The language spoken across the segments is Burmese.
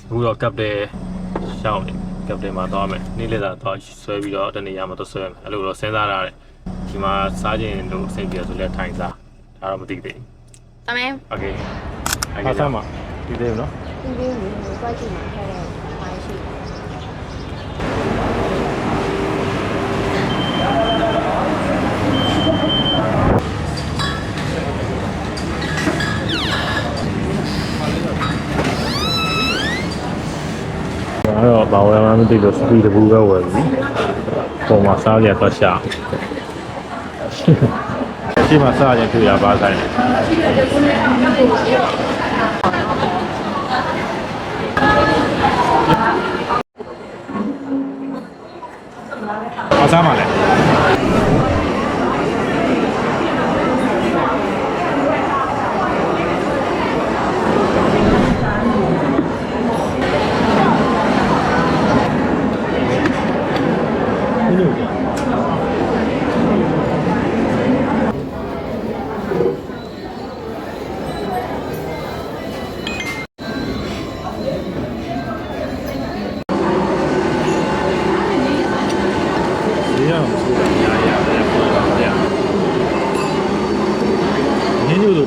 အခုတော့ကပ်တယ်ရှောင်းနေကပ်တယ်မှာသွားမယ်နေ့လက်သာသွားဆွဲပြီးတော့တနေရာမှာသွားဆွဲမယ်အဲ့လိုတော့စဉ်းစားရတယ်ဒီမှာစားခြင်းလို့အဆင်ပြေဆိုလဲထိုင်စားဒါတော့မသိသေးဘူးတမန်โอเคအားစားမှာဒီသေးဘူးနော်ဒီလေးကိုတွက်ကြည့်မှာခဲ့တဲ့အားရှိအဲ့တော့ဘာဝယ်မှမသိလို့စပီတဘူးပဲဝယ်ပြီပုံမှာစားရတော့ရှာရှိမှစားရင်သူရပါဆိုင်အားစားမှာလဲ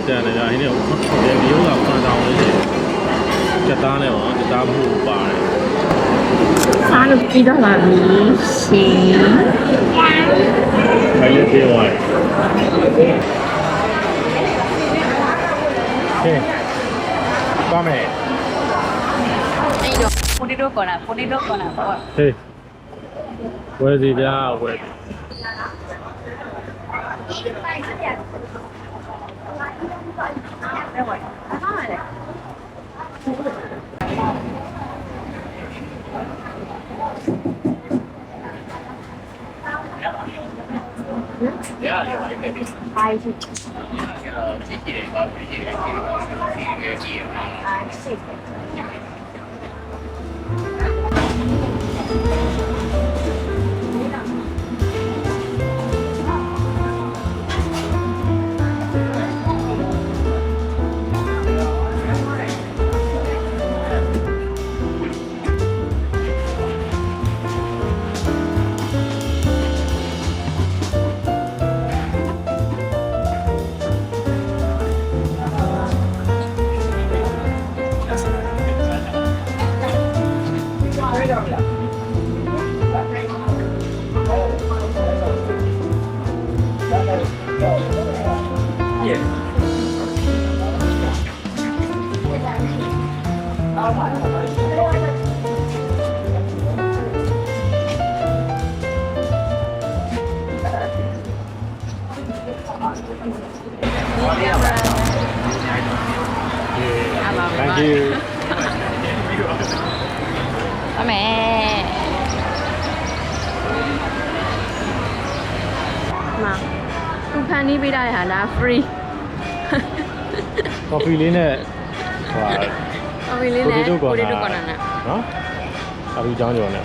တန်တယ်ကြာဟင်းတွေဒီရိုးကဖန်တောင်းလေးစက်သားနဲ့ပေါ့စက်သားမှုပါတယ်စားလို့ပြီးတော့လာပြီရှင်ခိုင်းလေးပြေးသွားတယ်ဟဲ့ပါမယ်အဲ့တော့ပိုတီတိုကောနာပေါ့ဟေးဝယ်စီဗျာဝယ်Thank you အမေမာသူဖန်နေပေးတာဟာလား free coffee လေးနဲ့ဟိုကော်ဖီလေးနဲ့ပိုတီတိုကောနာနဲ့နော်အပြီးကြောင်းကြော်နဲ့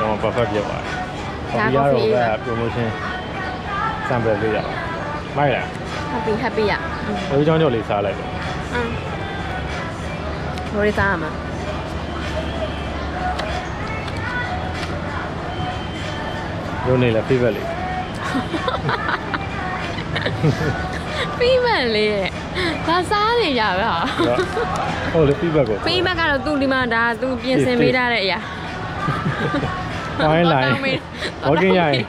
တော့ perfect ဖြစ်ပါတယ် coffee ကတော့က promotion sample လေးရမိုက်လား happy ရအပြီးကြောင်းကြော်လေးစားလိုက်ပါဘယ်လိုစားမှာရိုးနေလား favorite လေးfeedback လေးဘာစားနေကြပဲဟာဟုတ်လေ feedback ကို feedback ကတော့သူဒီမှာဒါသူပြင်ဆင်ပေးထားတဲ့အရာဝိုင်းလိုက် walking ရရင်